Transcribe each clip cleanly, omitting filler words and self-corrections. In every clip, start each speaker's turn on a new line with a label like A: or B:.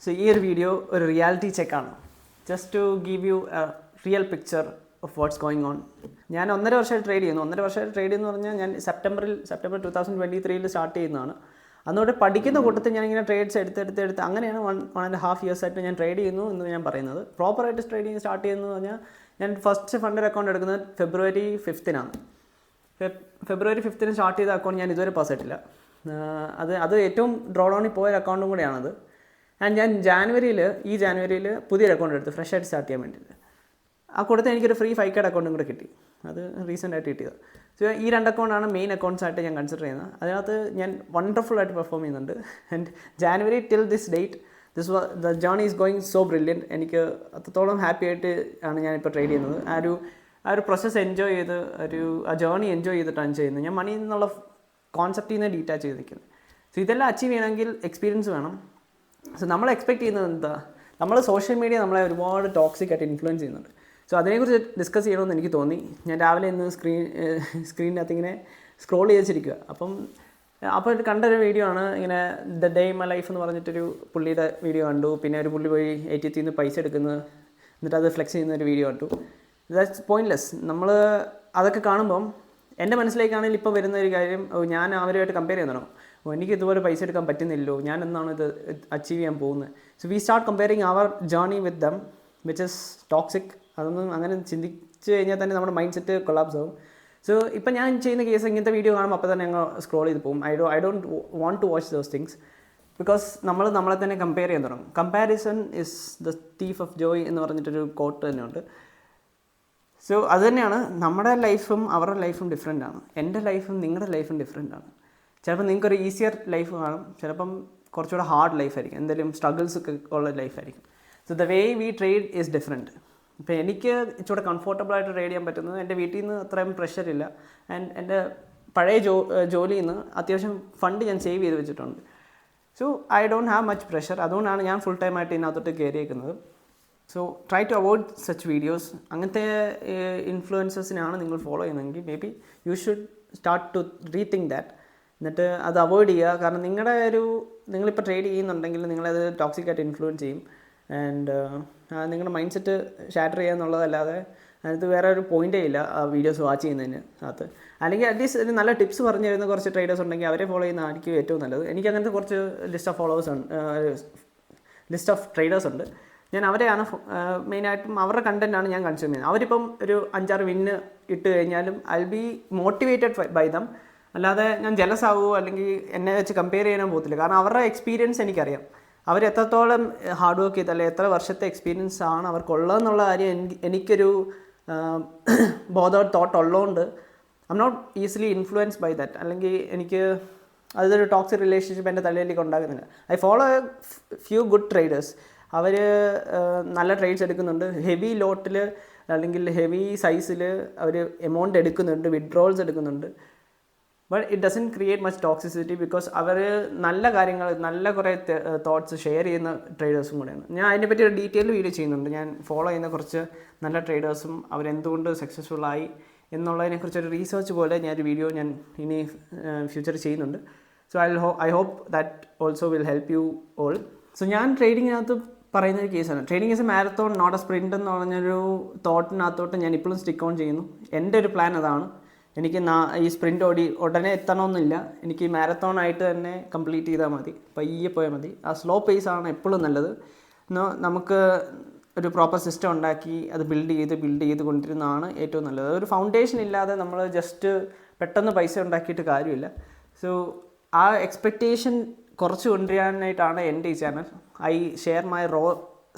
A: So ഈ ഒരു video ഒരു റിയാലിറ്റി ചെക്കാണ്, just to give you a real picture of what's going on. ഞാൻ 1.5 വർഷമായിട്ട് ട്രേഡ് ചെയ്യുന്നു. 1.5 വർഷമായിട്ട് ട്രേഡ് എന്ന് പറഞ്ഞാൽ ഞാൻ സെപ്റ്റംബർ 2023 സ്റ്റാർട്ട് ചെയ്യുന്നതാണ്. അന്നോട്ട് പഠിക്കുന്ന കൂട്ടത്തിൽ ഞാനിങ്ങനെ ട്രേഡ്സ് എടുത്ത് അങ്ങനെയാണ് 1.5 years ആയിട്ട് ഞാൻ ട്രേഡ് ചെയ്യുന്നു എന്ന് ഞാൻ പറയുന്നത്. പ്രോപ്പറായിട്ട് ട്രേഡിങ് സ്റ്റാർട്ട് ചെയ്യുന്നത് പറഞ്ഞാൽ ഞാൻ ഫസ്റ്റ് ഫണ്ട് അക്കൗണ്ട് എടുക്കുന്നത് February 5th. February 5th start ചെയ്ത അക്കൗണ്ട് ഞാൻ ഇതുവരെ പാസ് ആയിട്ടില്ല. അത് ഏറ്റവും ഡ്രോ ഡൗണിൽ പോയ അക്കൗണ്ടും കൂടെയാണത്. ആൻഡ് ഞാൻ ഈ ജാനുവരിയിൽ പുതിയൊരു അക്കൗണ്ട് എടുത്തു, ഫ്രഷ് ആയിട്ട് സ്റ്റാർട്ട് ചെയ്യാൻ വേണ്ടിയിട്ട്. ആ കൂട്ടത്തിൽ എനിക്കൊരു ഫ്രീ 5K അക്കൗണ്ടും കൂടെ കിട്ടി. അത് റീസെൻ്റ് ആയിട്ട് കിട്ടിയത്. സോ ഈ 2 അക്കൗണ്ടാണ് മെയിൻ അക്കൗണ്ട്സ് ആയിട്ട് ഞാൻ കൺസിഡർ ചെയ്യുന്നത്. അതിനകത്ത് ഞാൻ വണ്ടർഫുള്ളായിട്ട് പെർഫോം ചെയ്യുന്നുണ്ട്. And January till this date the journey is going so brilliant. എനിക്ക് അത്രത്തോളം ഹാപ്പി ആയിട്ട് ആണ് ഞാനിപ്പോൾ ട്രേഡ് ചെയ്യുന്നത്. ആ ഒരു പ്രോസസ്സ് എൻജോയ് ചെയ്ത് ആ ജേർണി എൻജോയ് ചെയ്തിട്ടാണ് ചെയ്യുന്നത്. ഞാൻ മണി എന്നുള്ള കോൺസെപ്റ്റിൽ നിന്ന് ഡീറ്റാച്ച് ചെയ്ത് നിൽക്കുന്നത്. സോ ഇതെല്ലാം അച്ചീവ് ചെയ്യണമെങ്കിൽ എക്സ്പീരിയൻസ് വേണം. സോ നമ്മൾ എക്സ്പെക്ട് ചെയ്യുന്നത് എന്താ? നമ്മൾ സോഷ്യൽ മീഡിയ നമ്മളെ ഒരുപാട് ടോക്സിക് ആയിട്ട് ഇൻഫ്ലുവൻസ് ചെയ്യുന്നുണ്ട്. സോ അതിനെക്കുറിച്ച് ഡിസ്കസ് ചെയ്യണമെന്ന് എനിക്ക് തോന്നി. ഞാൻ രാവിലെ ഇന്ന് സ്ക്രീനിനകത്ത് ഇങ്ങനെ സ്ക്രോൾ ചെയ്തിരിക്കുക. അപ്പോൾ കണ്ടൊരു വീഡിയോ ആണ്, ഇങ്ങനെ the day in my life എന്ന് പറഞ്ഞിട്ടൊരു പുള്ളിയുടെ വീഡിയോ കണ്ടു. പിന്നെ ഒരു പുള്ളി പോയി ATM നിന്ന് പൈസ എടുക്കുന്നത്, എന്നിട്ട് അത് ഫ്ലെക്സ് ചെയ്യുന്ന ഒരു വീഡിയോ കണ്ടു. ദാറ്റ്സ് പോയിൻറ്റ്ലെസ്. നമ്മൾ അതൊക്കെ കാണുമ്പം എൻ്റെ മനസ്സിലേക്കാണെങ്കിൽ ഇപ്പോൾ വരുന്ന ഒരു കാര്യം, ഞാൻ അവരുമായിട്ട് കമ്പയർ ചെയ്യുന്നതാണോ, എനിക്ക് ഇതുപോലെ പൈസ എടുക്കാൻ പറ്റുന്നില്ലോ, ഞാൻ എന്നാണ് ഇത് അച്ചീവ് ചെയ്യാൻ പോകുന്നത്. So we start comparing our journey with them which is toxic. അതൊന്നും അങ്ങനെ ചിന്തിച്ച് കഴിഞ്ഞാൽ തന്നെ നമ്മുടെ മൈൻഡ് സെറ്റ് കൊളാപ്സ് ആവും. സോ ഇപ്പം ഞാൻ ചെയ്യുന്ന കേസ്, ഇങ്ങനത്തെ വീഡിയോ കാണുമ്പോൾ അപ്പോൾ തന്നെ ഞങ്ങൾ സ്ക്രോൾ ചെയ്ത് പോകും. I don't want to watch those things because നമ്മളെ തന്നെ കമ്പയർ ചെയ്യാൻ തുടങ്ങും. Comparison is the thief of joy എന്ന് പറഞ്ഞിട്ടൊരു കോട്ട് തന്നെയുണ്ട്. സോ അത് തന്നെയാണ്, നമ്മുടെ ലൈഫും അവരുടെ ലൈഫും ഡിഫറെൻ്റ് ആണ്. എൻ്റെ ലൈഫും നിങ്ങളുടെ ലൈഫും ഡിഫറെൻ്റ് ആണ്. ചിലപ്പോൾ നിങ്ങൾക്കൊരു ഈസിയർ ലൈഫ് കാണും, ചിലപ്പം കുറച്ചുകൂടെ ഹാർഡ് ലൈഫായിരിക്കും, എന്തെങ്കിലും സ്ട്രഗിൾസ് ഒക്കെ ഉള്ള ലൈഫായിരിക്കും. So the way we trade is different. ഇപ്പോൾ എനിക്ക് ഇച്ചിരി കംഫർട്ടബിളായിട്ട് ട്രേഡ് ചെയ്യാൻ പറ്റുന്നത്, എൻ്റെ വീട്ടിൽ നിന്ന് അത്രയും പ്രഷറില്ല. ആൻഡ് എൻ്റെ പഴയ ജോലിയിൽ നിന്ന് അത്യാവശ്യം ഫണ്ട് ഞാൻ സേവ് ചെയ്ത് വെച്ചിട്ടുണ്ട്. So I don't have much pressure. അതുകൊണ്ടാണ് ഞാൻ ഫുൾ ടൈം ആയിട്ട് ഇതിനകത്തോട്ട് കയറിയേക്കുന്നത്. So try to avoid such videos. അങ്ങനത്തെ ഇൻഫ്ലുവൻസസിനാണ് നിങ്ങൾ ഫോളോ ചെയ്യുന്നതെങ്കിൽ maybe you should start to rethink that. എന്നിട്ട് അത് അവോയ്ഡ് ചെയ്യുക. കാരണം നിങ്ങളിപ്പോൾ ട്രേഡ് ചെയ്യുന്നുണ്ടെങ്കിൽ നിങ്ങളത് ടോക്സിക്കായിട്ട് ഇൻഫ്ലുവൻസ് ചെയ്യും. ആൻഡ് നിങ്ങളുടെ മൈൻഡ് സെറ്റ് ഷാറ്റർ ചെയ്യുക എന്നുള്ളതല്ലാതെ അതിനകത്ത് വേറെ ഒരു പോയിൻ്റേ ഇല്ല ആ വീഡിയോസ് വാച്ച് ചെയ്യുന്നതിന് അകത്ത്. അല്ലെങ്കിൽ അറ്റ്ലീസ്റ്റ് ഒരു നല്ല ടിപ്സ് പറഞ്ഞു തരുന്ന കുറച്ച് ട്രേഡേഴ്സ് ഉണ്ടെങ്കിൽ അവരെ ഫോളോ ചെയ്യുന്നതായിരിക്കും ഏറ്റവും നല്ലത്. എനിക്ക് അങ്ങനത്തെ കുറച്ച് ലിസ്റ്റ് ഓഫ് ട്രേഡേഴ്സ് ഉണ്ട്. ഞാൻ അവരെയാണ് മെയിനായിട്ടും അവരുടെ കണ്ടൻറ്റാണ് ഞാൻ കൺസ്യൂം ചെയ്യുന്നത്. അവരിപ്പം ഒരു 5-6 വിന്ന് ഇട്ട് കഴിഞ്ഞാലും I be motivated by them. അല്ലാതെ ഞാൻ ജലസ് ആവുമോ അല്ലെങ്കിൽ എന്നെ വെച്ച് കമ്പയർ ചെയ്യാനോ പോകത്തില്ല. കാരണം അവരുടെ എക്സ്പീരിയൻസ് എനിക്കറിയാം. അവരെത്രത്തോളം ഹാർഡ് വർക്ക് ചെയ്ത് അല്ലെങ്കിൽ എത്ര വർഷത്തെ എക്സ്പീരിയൻസ് ആണ് അവർക്കുള്ളതെന്നുള്ള കാര്യം എനിക്കൊരു ബോധഡ് തോട്ട് ഉള്ളതുകൊണ്ട് I'm not easily influenced by that. അല്ലെങ്കിൽ എനിക്ക് അതൊരു ടോക്സിക് റിലേഷൻഷിപ്പ് എൻ്റെ തലയിലേക്ക് ഉണ്ടാകുന്നില്ല. I follow few good traders. അവർ നല്ല ട്രേഡ്സ് എടുക്കുന്നുണ്ട്. ഹെവി ലോട്ടിൽ അല്ലെങ്കിൽ ഹെവി സൈസിൽ അവർ എമൗണ്ട് എടുക്കുന്നുണ്ട്, വിഡ്രോൾസ് എടുക്കുന്നുണ്ട്. But it doesn't create much toxicity because അവർ നല്ല കാര്യങ്ങൾ, നല്ല കുറേ തോട്ട്സ് ഷെയർ ചെയ്യുന്ന ട്രേഡേഴ്സും കൂടെയാണ്. ഞാൻ അതിനെപ്പറ്റി ഒരു ഡീറ്റെയിൽ വീഡിയോ ചെയ്യുന്നുണ്ട്. ഞാൻ ഫോളോ ചെയ്യുന്ന കുറച്ച് നല്ല ട്രേഡേഴ്സും അവരെന്തുകൊണ്ട് സക്സസ്ഫുള്ളായി എന്നുള്ളതിനെക്കുറിച്ചൊരു റീസേർച്ച് പോലെ ഞാനൊരു വീഡിയോ ഇനി ഫ്യൂച്ചറിൽ ചെയ്യുന്നുണ്ട്. So I hope that also will help you all. So ഞാൻ ട്രേഡിങ്ങിനകത്ത് പറയുന്നൊരു കേസാണ്, trading is a marathon not a sprint എന്ന് പറഞ്ഞൊരു തോട്ടിനകത്തോട്ട് ഞാൻ ഇപ്പോഴും സ്റ്റിക്ക് ഓൺ ചെയ്യുന്നു. എൻ്റെ ഒരു പ്ലാൻ അതാണ്. എനിക്ക് ഈ സ്പ്രിൻ്റ് ഉടനെ എത്തണമെന്നില്ല. എനിക്ക് മാരത്തോണായിട്ട് തന്നെ കംപ്ലീറ്റ് ചെയ്താൽ മതി, പയ്യെ പോയാൽ മതി. ആ സ്ലോ പേസാണ് എപ്പോഴും നല്ലത്. നമുക്ക് ഒരു പ്രോപ്പർ സിസ്റ്റം ഉണ്ടാക്കി അത് ബിൽഡ് ചെയ്ത് കൊണ്ടിരുന്നതാണ് ഏറ്റവും നല്ലത്. ഒരു ഫൗണ്ടേഷൻ ഇല്ലാതെ നമ്മൾ ജസ്റ്റ് പെട്ടെന്ന് പൈസ ഉണ്ടാക്കിയിട്ട് കാര്യമില്ല. സോ ആ എക്സ്പെക്റ്റേഷൻ കുറച്ച് കൊണ്ടുവരാനായിട്ടാണ് എൻ്റെ ഈ channel. I share my raw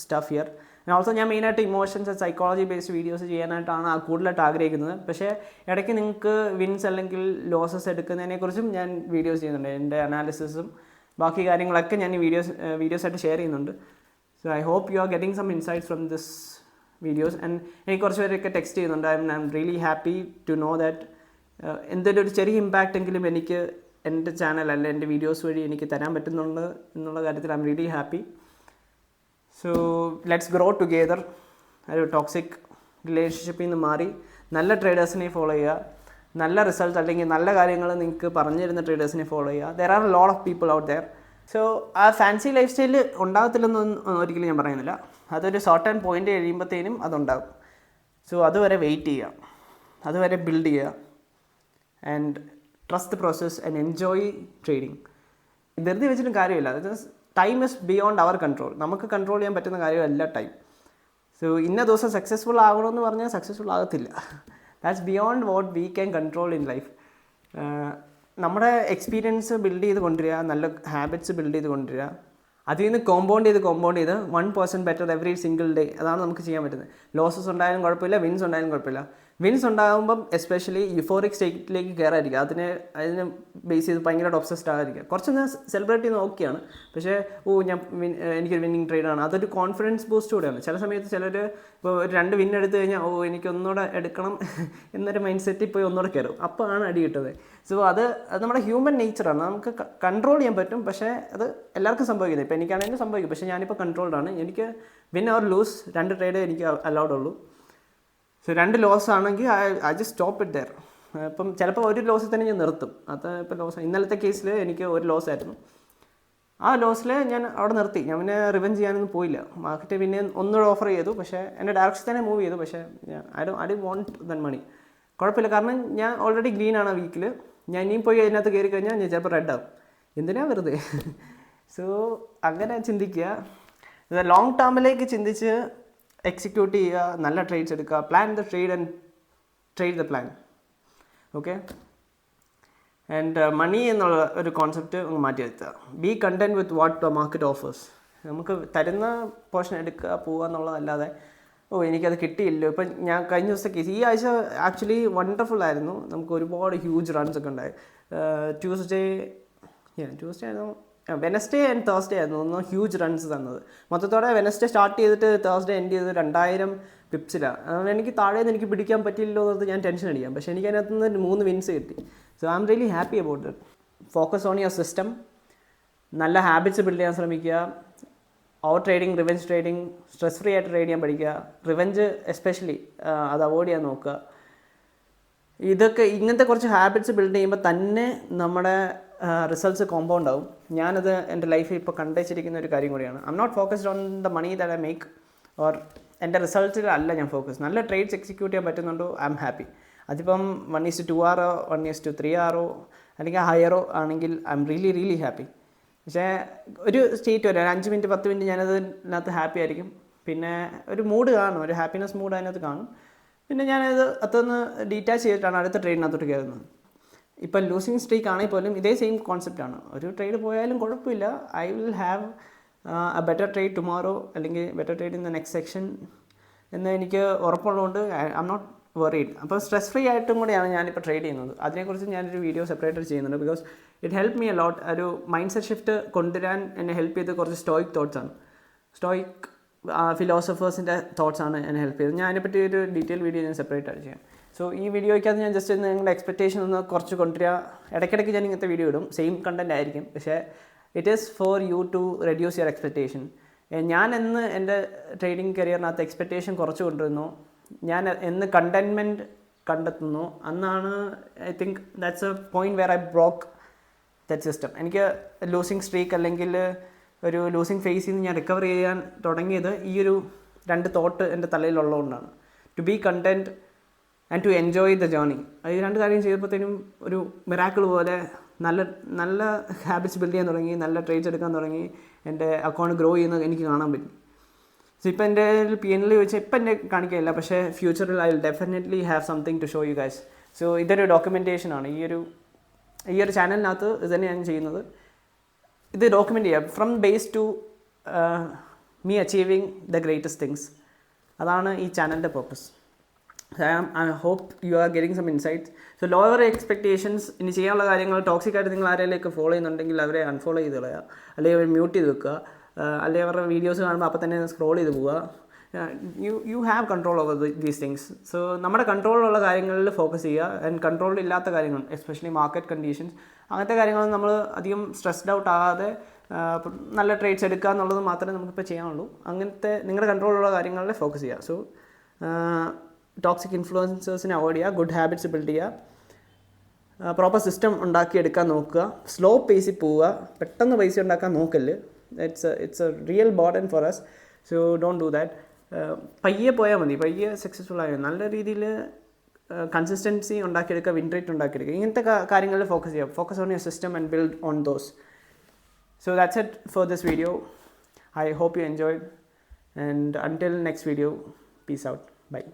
A: stuff here. Also ഞാൻ മെയിനായിട്ട് emotions and psychology based videos ചെയ്യാനായിട്ടാണ് കൂടുതലായിട്ട് ആഗ്രഹിക്കുന്നത്. പക്ഷേ ഇടയ്ക്ക് നിങ്ങൾക്ക് വിൻസ് അല്ലെങ്കിൽ ലോസസ് എടുക്കുന്നതിനെക്കുറിച്ചും ഞാൻ വീഡിയോസ് ചെയ്യുന്നുണ്ട്. എൻ്റെ അനാലിസിസും ബാക്കി കാര്യങ്ങളൊക്കെ ഞാൻ ഈ വീഡിയോസായിട്ട് ഷെയർ ചെയ്യുന്നുണ്ട്. So I hope you are getting some insights from this videos. And എനിക്ക് കുറച്ച് പേരൊക്കെ ടെക്സ്റ്റ് ചെയ്യുന്നുണ്ട്. I'm really happy to know that എന്തെങ്കിലും ഒരു ചെറിയ ഇമ്പാക്റ്റ് എങ്കിലും എനിക്ക് എൻ്റെ ചാനൽ അല്ല എൻ്റെ വീഡിയോസ് വഴി എനിക്ക് തരാൻ പറ്റുന്നുണ്ട് എന്നുള്ള കാര്യത്തിൽ I M really happy. So let's grow together. ഒരു ടോക്സിക് റിലേഷൻഷിപ്പിൽ നിന്ന് മാറി നല്ല ട്രേഡേഴ്സിനെ ഫോളോ ചെയ്യുക. നല്ല റിസൾട്ട് അല്ലെങ്കിൽ നല്ല കാര്യങ്ങൾ നിങ്ങൾക്ക് പറഞ്ഞു തരുന്ന ട്രേഡേഴ്സിനെ ഫോളോ ചെയ്യുക. There are a lot of people out there. So ആ ഫാൻസി ലൈഫ് സ്റ്റൈൽ ഉണ്ടാകത്തില്ലെന്നൊന്നും ഒരിക്കലും ഞാൻ പറയുന്നില്ല. അതൊരു സർട്ടൻ പോയിന്റ് കഴിയുമ്പോഴത്തേനും അതുണ്ടാകും. സോ അതുവരെ വെയിറ്റ് ചെയ്യുക, അതുവരെ ബിൽഡ് ചെയ്യുക and trust the process and enjoy trading. ധൃതി വെച്ചിട്ടും കാര്യമില്ല. Time is beyond our control. നമുക്ക് കൺട്രോൾ ചെയ്യാൻ പറ്റുന്ന കാര്യമല്ല ടൈം. സോ ഇന്ന ദിവസം സക്സസ്ഫുൾ ആകണമെന്ന് പറഞ്ഞാൽ സക്സസ്ഫുൾ ആകത്തില്ല. That's beyond what we can control in life. നമ്മുടെ എക്സ്പീരിയൻസ് ബിൽഡ് ചെയ്ത് കൊണ്ടുവരിക, നല്ല ഹാബിറ്റ്സ് ബിൽഡ് ചെയ്ത് കൊണ്ടുവരിക, അതിൽ നിന്ന് കോമ്പൗണ്ട് ചെയ്ത് 1% ബെറ്റർ എവറി സിംഗിൾ ഡേ. അതാണ് നമുക്ക് ചെയ്യാൻ പറ്റുന്നത്. ലോസസ് ഉണ്ടായാലും കുഴപ്പമില്ല, വിൻസ് ഉണ്ടായാലും കുഴപ്പമില്ല. വിൻസ് ഉണ്ടാകുമ്പം എസ്പെഷ്യലി യുഫോറിക് സ്റ്റേറ്റിലേക്ക് കയറാതിരിക്കുക. അതിന് ബേസ് ചെയ്ത് ഭയങ്കരമായിട്ട് ഒബ്സസ്ഡ് ആകാതിരിക്കുക. കുറച്ചൊന്ന് സെലിബ്രേറ്റ് ചെയ്യുന്നത് ഓക്കെയാണ്, പക്ഷേ എനിക്കൊരു വിന്നിങ് ട്രേഡാണ്, അതൊരു കോൺഫിഡൻസ് ബൂസ്റ്റ് കൂടെയാണ്. ചില സമയത്ത് ചിലർ ഇപ്പോൾ ഒരു 2 വിൻ എടുത്തു കഴിഞ്ഞാൽ എനിക്ക് ഒന്നുകൂടെ എടുക്കണം എന്നൊരു മൈൻഡ് സെറ്റിൽ പോയി ഒന്നുകൂടെ കയറും. അപ്പോൾ ആണ് അടി കിട്ടുന്നത്. സോ അത് നമ്മുടെ ഹ്യൂമൻ നേച്ചറാണ്. നമുക്ക് കൺട്രോൾ ചെയ്യാൻ പറ്റും, പക്ഷേ അത് എല്ലാവർക്കും സംഭവിക്കുന്നത്. ഇപ്പോൾ എനിക്കാണെങ്കിലും സംഭവിക്കും, പക്ഷേ ഞാനിപ്പോൾ കൺട്രോൾഡാണ്. എനിക്ക് വിൻ ഓർ ലൂസ് 2 ട്രേഡേ എനിക്ക് അലൗഡ് ഉള്ളൂ. സോ 2 ലോസ് ആണെങ്കിൽ I just stop it there. ഇപ്പം ചിലപ്പോൾ ഒരു ലോസിൽ തന്നെ ഞാൻ നിർത്തും. അത് ഇപ്പോൾ ഇന്നലത്തെ കേസിൽ എനിക്ക് ഒരു ലോസ് ആയിരുന്നു. ആ ലോസിൽ ഞാൻ അവിടെ നിർത്തി. ഞാൻ പിന്നെ റിവെഞ്ച് ചെയ്യാനൊന്നും പോയില്ല. മാർക്കറ്റ് പിന്നെ ഒന്നുകൂടെ ഓഫർ ചെയ്തു, പക്ഷേ എൻ്റെ ഡയറക്ഷൻ തന്നെ മൂവ് ചെയ്തു. പക്ഷേ ഐ ഡോണ്ട് വോണ്ട് ദൻ മണി. കുഴപ്പമില്ല, കാരണം ഞാൻ ഓൾറെഡി ഗ്രീൻ ആണ് ആ വീക്കിൽ. ഞാൻ ഇനിയും പോയി അതിനകത്ത് കയറി കഴിഞ്ഞാൽ ഞാൻ ചിലപ്പോൾ റെഡ് ആവും. എന്തിനാ വെറുതെ? സോ അങ്ങനെ ചിന്തിക്കുക. ലോങ് ടേമിലേക്ക് ചിന്തിച്ച് എക്സിക്യൂട്ട് ചെയ്യുക, നല്ല ട്രേഡ്സ് എടുക്കുക, plan the trade and trade the plan. Okay. And money എന്നുള്ള ഒരു കോൺസെപ്റ്റ് മാറ്റി വെക്കുക. Be content with what the market offers. നമുക്ക് തരുന്ന പോർഷൻ എടുക്കുക, പോവുക എന്നുള്ളതല്ലാതെ എനിക്കത് കിട്ടിയില്ലോ. ഇപ്പം ഞാൻ കഴിഞ്ഞ ദിവസത്തെ കേസ് ഈ ആഴ്ച ആക്ച്വലി വണ്ടർഫുൾ ആയിരുന്നു. നമുക്ക് ഒരുപാട് ഹ്യൂജ് റൺസ് ഒക്കെ ഉണ്ടായി. ട്യൂസ്ഡേ ആയിരുന്നു, വെനസ്ഡേ ആൻഡ് തേഴ്സ്ഡേ ആയിരുന്നു ഒന്ന് ഹ്യൂജ് റൺസ് തന്നത്. മൊത്തത്തോടെ വെനസ്ഡേ സ്റ്റാർട്ട് ചെയ്തിട്ട് തേഴ്സ്ഡേ എൻഡ് ചെയ്തത് 2000 പിപ്സിലാണ്. അതുകൊണ്ട് എനിക്ക് താഴേന്ന് എനിക്ക് പിടിക്കാൻ പറ്റില്ലല്ലോ എന്നത് ഞാൻ ടെൻഷൻ അടിക്കാം. പക്ഷേ എനിക്ക് അതിനകത്ത് നിന്ന് 3 വിൻസ് കിട്ടി. So I M really happy about that. Focus on your system. നല്ല ഹാബിറ്റ്സ് ബിൽഡ് ചെയ്യാൻ ശ്രമിക്കുക. Over trading, revenge trading, stress free ആയിട്ട് ട്രേഡ് ചെയ്യാൻ പഠിക്കുക. റിവെഞ്ച് എസ്പെഷ്യലി അത് അവോയ്ഡ് ചെയ്യാൻ നോക്കുക. ഇങ്ങനത്തെ കുറച്ച് ഹാബിറ്റ്സ് ബിൽഡ് ചെയ്യുമ്പോൾ തന്നെ നമ്മുടെ റിസൾട്ട്സ് കോമ്പൗണ്ട് ആവും. ഞാനത് എൻ്റെ ലൈഫിൽ ഇപ്പോൾ കണ്ടുവച്ചിരിക്കുന്ന ഒരു കാര്യം കൂടിയാണ്. I'm not focused on the money that I make or എൻ്റെ റിസൾട്ടിലല്ല ഞാൻ ഫോക്കസ്. നല്ല ട്രേഡ്സ് എക്സിക്യൂട്ട് ചെയ്യാൻ പറ്റുന്നുണ്ടോ ഐ എം ഹാപ്പി. അതിപ്പം 1:2 ആറോ 1:3 ആറോ അല്ലെങ്കിൽ ഹയറോ ആണെങ്കിൽ ഐ എം റിയലി ഹാപ്പി. പക്ഷേ ഒരു സ്റ്റേറ്റ് വരെ 5 മിനിറ്റ് 10 മിനിറ്റ് ഞാനതിനകത്ത് ഹാപ്പി ആയിരിക്കും. പിന്നെ ഒരു മൂഡ് കാണും, ഒരു ഹാപ്പിനെസ് മൂഡ് അതിനകത്ത് കാണും. പിന്നെ ഞാനത് അതൊന്ന് ഡീറ്റാച്ച് ചെയ്തിട്ടാണ് അടുത്ത ട്രേഡിനകത്തോട്ട് കയറുന്നത്. ഇപ്പം ലൂസിങ് സ്ട്രീക്ക് ആണെങ്കിൽ പോലും ഇതേ സെയിം കോൺസെപ്റ്റാണ്. ഒരു ട്രേഡ് പോയാലും കുഴപ്പമില്ല, I will have a better trade tomorrow അല്ലെങ്കിൽ better trade in the next section എന്ന് എനിക്ക് ഉറപ്പുള്ളതുകൊണ്ട് ഐ എം നോട്ട് വറീഡ്. അപ്പോൾ സ്ട്രെസ് ഫ്രീ ആയിട്ടും കൂടെയാണ് ഞാനിപ്പോൾ ട്രേഡ് ചെയ്യുന്നത്. അതിനെക്കുറിച്ച് ഞാനൊരു വീഡിയോ സെപ്പറേറ്റ് ചെയ്യുന്നുണ്ട്. Because it help me a lot. ഒരു മൈൻഡ് സെറ്റ് ഷിഫ്റ്റ് കൊണ്ടുവരാൻ എന്നെ ഹെൽപ്പ് ചെയ്ത് കുറച്ച് സ്റ്റോയിക് തോട്ട്സാണ്, സ്റ്റോയിക് ഫിലോസഫേഴ്സിൻ്റെ തോട്ട്സാണ് എന്നെ ഹെൽപ്പ് ചെയ്തത്. ഞാൻ അതിനെപ്പറ്റി ഒരു ഡീറ്റെയിൽ വീഡിയോ ഞാൻ സെപ്പറേറ്റ് ആയിട്ട് ചെയ്യാം. സോ ഈ വീഡിയോയ്ക്കകത്ത് ഞാൻ ജസ്റ്റ് നിങ്ങളുടെ എക്സ്പെക്റ്റേഷൻ ഒന്ന് കുറച്ച് കൊണ്ടുവരിക. ഇടയ്ക്കിടയ്ക്ക് ഞാൻ ഇങ്ങനത്തെ വീഡിയോ ഇടും, സെയിം കണ്ടൻറ് ആയിരിക്കും, പക്ഷേ it is for you to reduce your expectation. ഞാൻ എന്ന് എൻ്റെ ട്രേഡിംഗ് കരിയറിനകത്ത് എക്സ്പെക്റ്റേഷൻ കുറച്ച് കൊണ്ടുവരുന്നു, ഞാൻ എന്ന് കണ്ടെയ്ൻമെൻറ്റ് കണ്ടെത്തുന്നു, അന്നാണ് I think that's a point where I broke that system. എനിക്ക് ലൂസിങ് സ്ട്രീക്ക് അല്ലെങ്കിൽ ഒരു ലൂസിങ് ഫേസിൽ നിന്ന് ഞാൻ റിക്കവർ ചെയ്യാൻ തുടങ്ങിയത് ഈ ഒരു 2 തോട്ട് എൻ്റെ തലയിലുള്ളതുകൊണ്ടാണ്. To be content and to enjoy the journey. ഈ 2 കാര്യം ചെയ്തപ്പോഴത്തേനും ഒരു മിറാക്കിൾ പോലെ നല്ല ഹാബിറ്റ്സ് ബിൽഡ് ചെയ്യാൻ തുടങ്ങി, നല്ല ട്രേഡ്സ് എടുക്കാൻ തുടങ്ങി, എൻ്റെ അക്കൗണ്ട് ഗ്രോ ചെയ്യുന്നത് എനിക്ക് കാണാൻ പറ്റി. സോ ഇപ്പോൾ എൻ്റെ PNL ചോദിച്ചാൽ ഇപ്പം എന്നെ കാണിക്കില്ല, പക്ഷേ ഫ്യൂച്ചറിൽ I will definitely have something to show you guys. So ഇതൊരു ഡോക്യുമെൻറ്റേഷനാണ്. ഈ ഒരു ചാനലിനകത്ത് ഇത് തന്നെ ഞാൻ ചെയ്യുന്നത്. ഇത് ഡോക്യുമെൻ്റ് ചെയ്യാം from base to me achieving the greatest things. അതാണ് ഈ ചാനലിൻ്റെ purpose. I hope you are getting some insights. So lower expectations. ഇനി ചെയ്യാനുള്ള കാര്യങ്ങൾ ടോക്സിക് ആയിട്ട് നിങ്ങൾ ആരെങ്കിലുമൊക്കെ ഫോളോ ചെയ്യുന്നുണ്ടെങ്കിൽ അവരെ അൺഫോളോ ചെയ്ത് കളയുക, അല്ലെങ്കിൽ മ്യൂട്ട് ചെയ്ത് വെക്കുക, അല്ലെങ്കിൽ അവരുടെ വീഡിയോസ് കാണുമ്പോൾ അപ്പോൾ തന്നെ സ്ക്രോൾ ചെയ്ത് പോവുക. You have control over these things. So നമ്മുടെ കൺട്രോളിലുള്ള കാര്യങ്ങളിൽ ഫോക്കസ് ചെയ്യുക. ആൻഡ് കൺട്രോൾ ഇല്ലാത്ത കാര്യങ്ങൾ, എസ്പെഷ്യലി മാർക്കറ്റ് കണ്ടീഷൻസ്, അങ്ങനത്തെ കാര്യങ്ങൾ നമ്മൾ അധികം സ്ട്രെസ്ഡ് ഔട്ട് ആകാതെ നല്ല ട്രേഡ്സ് എടുക്കുക എന്നുള്ളത് മാത്രമേ നമുക്കിപ്പോൾ ചെയ്യാനുള്ളൂ. അങ്ങനത്തെ നിങ്ങളുടെ കൺട്രോളുള്ള കാര്യങ്ങളിൽ ഫോക്കസ് ചെയ്യുക. സോ ടോക്സിക് ഇൻഫ്ലുവൻസേഴ്സിനെ അവോയ്ഡ് ചെയ്യുക, ഗുഡ് ഹാബിറ്റ്സ് ബിൽഡ് ചെയ്യുക, പ്രോപ്പർ സിസ്റ്റം ഉണ്ടാക്കിയെടുക്കാൻ നോക്കുക. സ്ലോ പേസിൽ പോവുക. പെട്ടെന്ന് പൈസ ഉണ്ടാക്കാൻ നോക്കല്ല്. It's a real burden for us. So don't do that. പയ്യെ പോയാൽ മതി. പയ്യെ സക്സസ്ഫുൾ ആയാൽ നല്ല രീതിയിൽ കൺസിസ്റ്റൻസി ഉണ്ടാക്കിയെടുക്കുക, വിൻ റേറ്റ് ഉണ്ടാക്കിയെടുക്കുക. ഇങ്ങനത്തെ കാര്യങ്ങളിൽ ഫോക്കസ് ചെയ്യുക. Focus on your system and build on those. So that's it for this video. I hope you enjoyed, and until next video, peace out. Bye.